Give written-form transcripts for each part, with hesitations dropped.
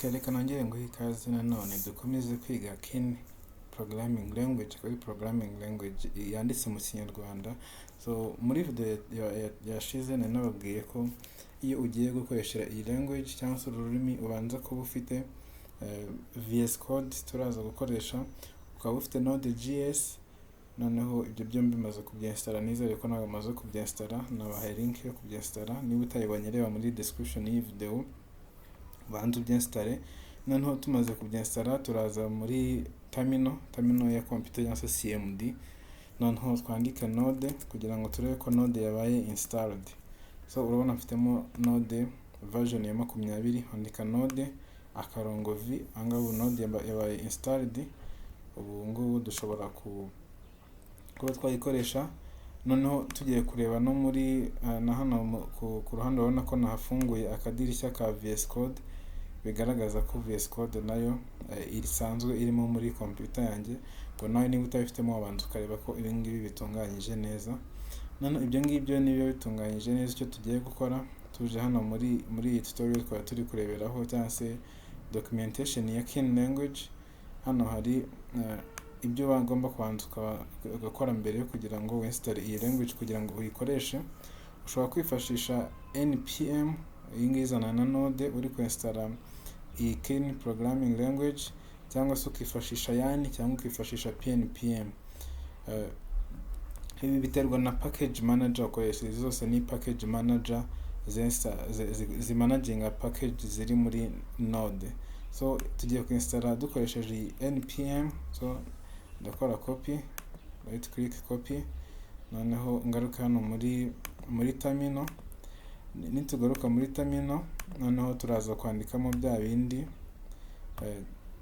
Reka nongere nguhe ikaze nanone dukomeze kwiga Keen Programming Language, akaba ari programming language yanditse mu Kinyarwanda. So muri video yashize nari nababwiye ko iyo ugiye gukoresha iyi language cyangwa se ururimi ubanza kuba ufite VS Code turaza gukoresha, ukaba ufite Node.js. Noneho ibyo byombi maze kubyinstalla, nizere ko nawe maze kubyinstalla, nabahaye link yo kubyinstalla. Niba utayibonye reba muri description y'iyi video banza ubyinstale. Noneho tumaze kubyinstalla turaza muri terminal ya computer cyangwa se CMD. Noneho twandika node kugira ngo turebe ko node yabaye installed. So urabona mfitemo node version ya 20, andika node akarongo v, angabu node yabaye installed. Ubu ngubu dushobora kuba twayikoresha. Noneho tugiye kureba no muri na hano ku ruhande urabona ko nahafunguye akadirishya ka VS Code, bigaragaza ko VS Code nayo irisanzwe irimo muri computer yanjye. Ngo nawe niba utabifitemo wabanza ukareba ko ibi ngibi bitunganyije neza. None ibyo ngibyo niba bitunganyije neza, icyo tugiye gukora tuje hano muri iyi tutorial twari turi kureberaho cyangwa se documentation ya Keen language. Hano hari ibyo bagomba kubanza ugakora mbere yo kugira ngo winstall iyi language kugira ngo uyikoreshe. Ushobora kwifashisha npm, iyi ngiyi izana na node uri kuinstalla iyi Keen programming language, cyangwa se ukifashisha yani cyangwa ukifashisha pnpm. Ibi biterwa na package manager ukoresha. Izi zose ni package manager zimanaginga package ziri muri node. So tugiye kuinstalla dukoresheje iyi npm. So ndakora copy, right click copy, noneho ngaruka hano muri terminal. Nitugaruka muri terminal, noneho turaza kwandikamo bya bindi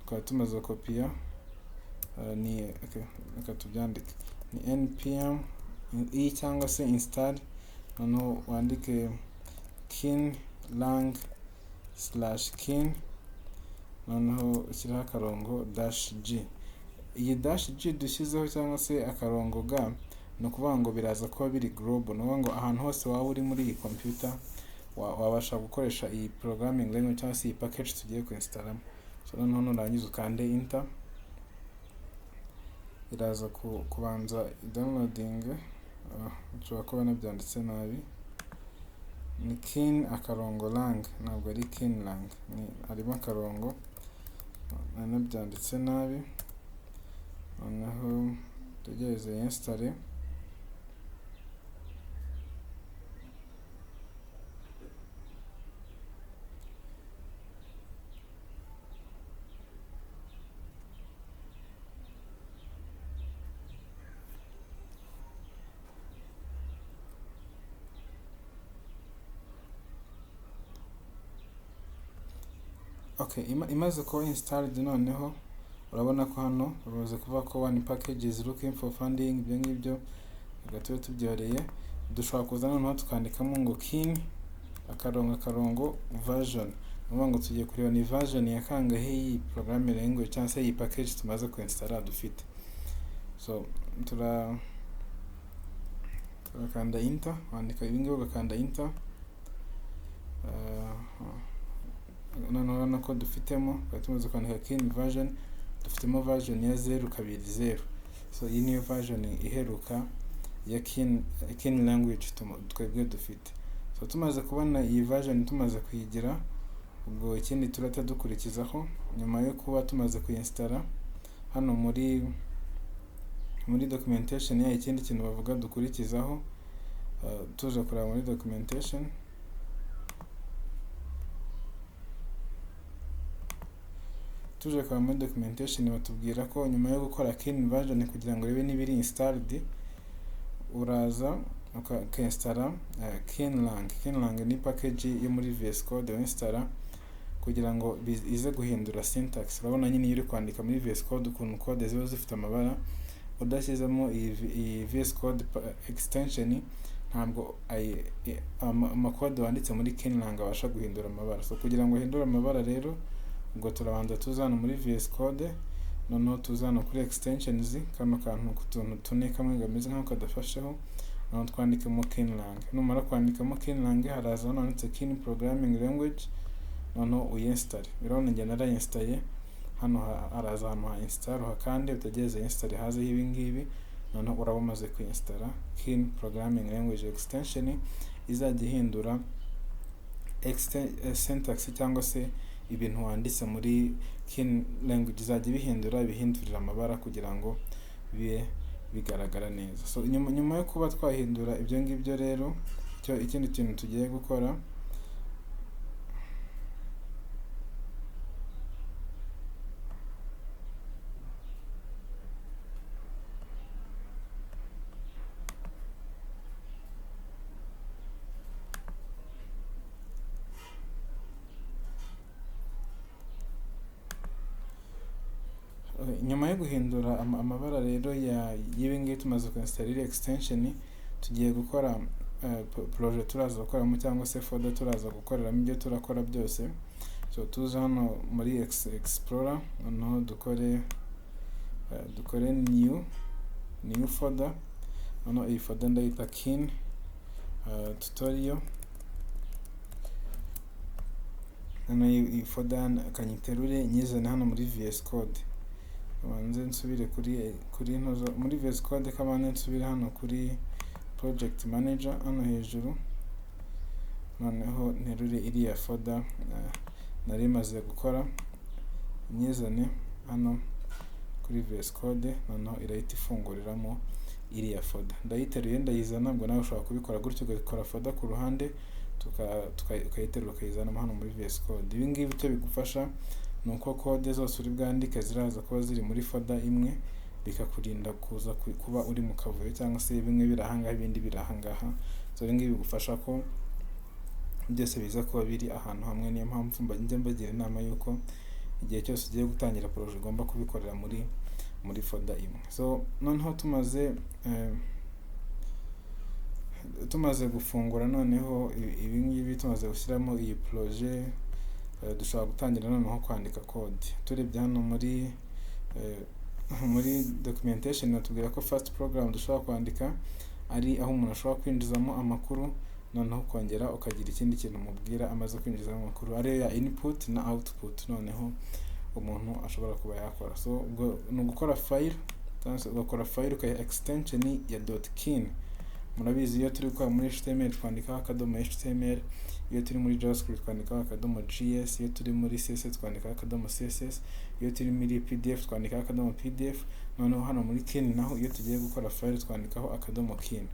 kwa tumaze kopia. Reka tubyandike ni npm iyi cyangwa se install. Noneho wandike keen/keen, noneho ushyiraho akarongo -g. Iyi -g dushyizeho cyangwa se akarongo ga, no kuvuga ngo biraza kuba biri global, no ngo ahantu hose waba uri muri iyi computer wabasha gukoresha iyi programming language cyangwa se iyi package tugiye kuinstalla. So noneho nurangiza ukande enter, iraza kubanza downloading. Nshobora kuba nabyanditse nabi, ni Keen akarongo lang, ntabwo ari Keen lang, harimo akarongo nabyanditse nabi. Noneho tugereze install. Okay, imaze kuba installed, noneho urabona ko hano uruze kuvuga ko one package is looking for funding. Ibyo ngibyo gatube tubyoreye. Dushobora kuza noneho tukandikamo ngo Keen akarongo version, nuvuga ngo tugiye kureba ni version ya kangahe iyi programming language cyangwa se iyi package tumaze kuinstalla dufite. So turakanda enter, wandika ibi ngibi ugakanda enter. Noneho urabona ko dufitemo, tumaze kwandika Keen version, dufitemo version ya 0.20. So iyi niyo version iheruka ya Keen language twebwe dufite. So tumaze kubona iyi version, tumaze kuyigira, ubwo ikindi turata dukurikizaho nyuma yo kuba tumaze kuinstalla hano muri documentation ya ikindi kintu bavuga dukurikizaho. Tuje kureba muri documentation. Tuje kwa muri documentation batubwira ko nyuma yo gukora Keen version kugira ngo rebe nibiri installed, uraza ukinstalla Keen lang ni package yo muri VS Code installa kugira ngo ize guhindura syntax. Urabona nyine iri kwandika muri VS Code ukuntu code ziba zifite amabara, udashyizemo iyi VS Code extension ntabwo amakode wanditse muri Keen lang abasha guhindura amabara. So kugira ngo uhindure amabara rero, ubwo turabanza tuzana muri VS Code, noneho tuzana kuri extensions, kano kantu kutuntu tune kamwe gameze nk'ako kadafasheho, noneho twandikamo Keen lang. Numara kwandikamo Keen lang haraza hano handitse Keen programming language, noneho uyinstall. Urabona njye narayinstaye, hano haraza ahantu ha install, kandi utegereze install hazeho ibi ngibi, noneho uraba umaze kuinstalla Keen Programming Language extension izajya ihindura syntax cyangwa se ibintu wanditse muri Keen language, izajya ibihindurira amabara kugira ngo bibe bigaragara neza. So nyuma yo kuba twahindura ibyo ngibyo rero, ikindi kintu tugiye gukora, nyuma yo guhindura amabara rero y'ibi ngibi tumaze kuinstallira extension, tugiye gukora project turaza gukoramo cyangwa se folder turaza gukoreramo ibyo turakora byose. So tuza hano muri Explorer, noneho dukore new folder. Noneho iyi folder ndayita Keen tutorial. Noneho iyi folder kanyiterure nyizane hano muri VS Code. Kabanze nsubire kuri ntozo muri VS Code, kabanze nsubire hano kuri project manager hano hejuru, noneho nterure iriya folder nari maze gukora, nyizane hano kuri VS Code, noneho irahita ifunguriramo iriya folder. Ndayiteruye ndayizana, ngo nawe ushobora kubikora gutyo, ugakora folder ku ruhande tukayiterura ukayizana hano muri VS Code. Ibi ngibi icyo bigufasha nuko code zose uri bwandike ziraza kuba ziri muri folder imwe, bikakurinda kuza kuba uri mu kavuyo cyangwa se bimwe birahangaha ibindi birahangaha. So ibi ngibi bigufasha ko byose biza kuba biri ahantu hamwe. Niyo mpamvu mbagira inama yuko igihe cyose ugiye gutangira project ugomba kubikorera muri folder imwe. So noneho tumaze gufungura noneho ibi ngibi, tumaze gushyiramo iyi project, dushobora gutangira noneho kwandika code. Turebye hano muri documentation natubwira ko first program dushobora kwandika ari aho umuntu ashobora kwinjizamo amakuru, noneho kongera ukagira ikindi kintu umubwira amaze kwinjizamo amakuru, ariyo ya input na output, noneho umuntu ashobora kuba yakora. So ubwo ni ugukora file, ugakora file ukayiha extension ya .keen. Murabizi iyo turi gukora muri HTML twandikaho akadomo HTML, iyo turi muri JavaScript twandikaho akadomo JS, iyo turi muri CSS twandikaho akadomo CSS, iyo turi muri PDF twandikaho akadomo PDF. Noneho hano muri Keen naho iyo tugiye gukora file twandikaho akadomo Keen.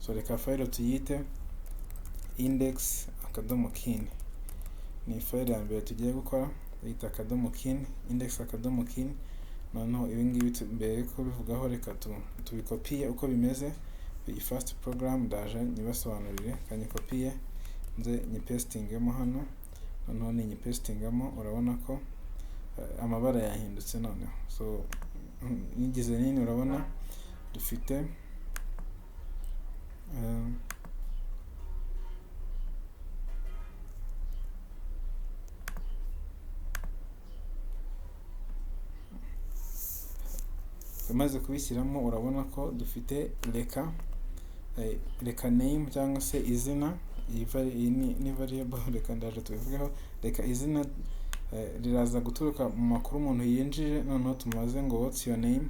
So reka file tuyite index akadomo Keen. Ni file ya mbere tugiye gukora, tuyita akadomo Keen, index akadomo Keen. Noneho ibi ngibi mbere ko bivugaho reka tubikopiye uko bimeze. Iyi first program ndaje nyibasobanurire, kanyikopiye nze nyipestingemo hano, noneho ni nyipestingamo, urabona ko amabara yahindutse noneho. So nigize nini, urabona dufite tumaze kubishyiramo, urabona ko dufite reka name cyangwa se izina. Iyi ni variable, reka ndaje tubivugeho. Reka izina riraza guturuka mu makuru umuntu yinjije, noneho tumaze ngo what's your name,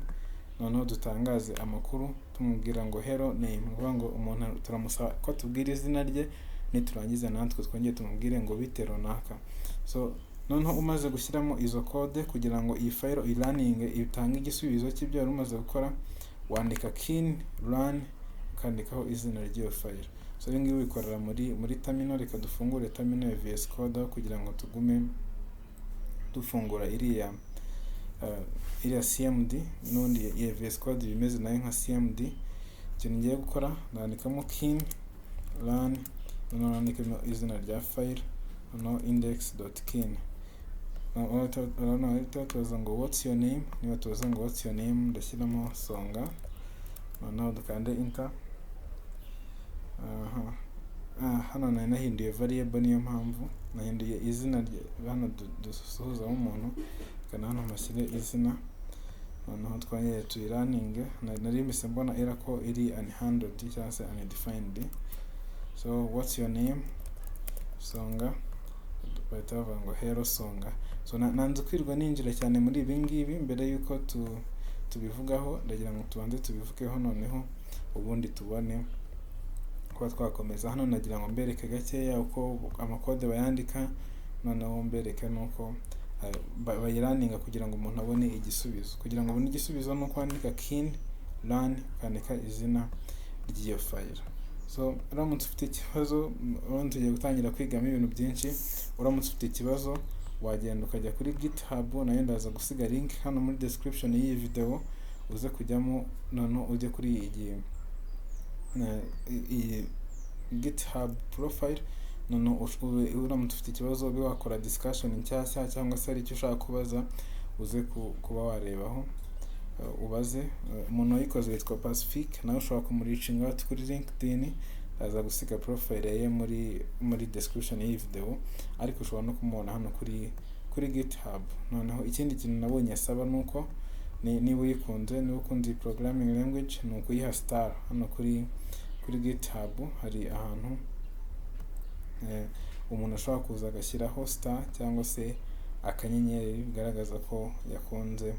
noneho dutangaze amakuru tumubwira ngo hello name, uvuga ngo umuntu turamusaba ko tubwira izina rye, niturangiza natwe twongeye tumubwire ngo bite runaka. So noneho umaze gushyiramo izo code kugira ngo iyi file running itange igisubizo cy'ibyo wari umaze gukora, wandika Keen run ukandikaho izina ry'iyo file. So ibi ngibi bikorera muri terminal. Reka dufungure terminal ya VS Code kugira ngo tugume dufungura iriya CMD, n'undi ya VS Code bimeze nayo nka CMD. Ikintu ngiye gukora, nandikamo Keen run, noneho nandikamo izina rya file, noneho index.keen. Noneho tuza ngo what's your name, niba tuza ngo what's your name ndashyiramo Songa, noneho dukande enter. Hano nari nahinduye variable, niyo mpamvu nahinduye izina hano dusuhuzamo umuntu, kana hano mashyire izina, noneho twongeye tuyirunning. Nari mise mbona era ko iri unhandled cyangwa se undefined. So what's your name Songa, bahita bavuga ngo Hello Songa. So nanze kwirwa ninjira cyane muri ibi ngibi mbere yuko tubivugaho, ndagira ngo tubanze tubivugeho noneho ubundi tubone kuba twakomeza. Hano nagira ngo mbereke gakeya uko amakode bayandika, noneho mbereke nuko bayiraninga kugira ngo umuntu abone igisubizo. Kugira ngo ubone igisubizo nuko wandika kin run ukandika izina ry'iyo file. So uramutse ufite ikibazo, ubundi tugiye gutangira kwigamo ibintu byinshi. Uramutse ufite ikibazo wagenda ukajya kuri GitHub, nayo ndaza gusiga link hano muri description y'iyi video, uze kujyamo noneho ujye kuri iyi GitHub profile. Noneho uramutse ufite ikibazo ube wakora discussion nshyashya, cyangwa se ari icyo ushaka kubaza uze kuba warebaho ubaze. Umuntu wayikoze yitwa Pacific, nawe ushobora kumuricinga out kuri LinkedIn, aza gusiga profile ye muri description y'iyi video, ariko ushobora no kumubona hano kuri GitHub. Noneho ikindi kintu nabonye asaba nuko niba uyikunze, niba ukunze programming language, ni ukuyiha star. Hano kuri GitHub hari ahantu umuntu ashobora kuza agashyiraho star cyangwa se akanyenyeri bigaragaza ko yakunze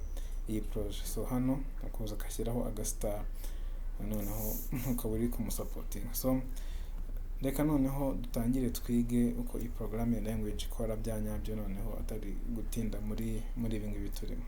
iyi project. So hano akuza agashyiraho agastar, noneho ukaba uri kumusapotinga. So reka noneho dutangire twige uko iyi programming language ikora bya nyabyo, noneho atari gutinda muri ibi ngibi turimo.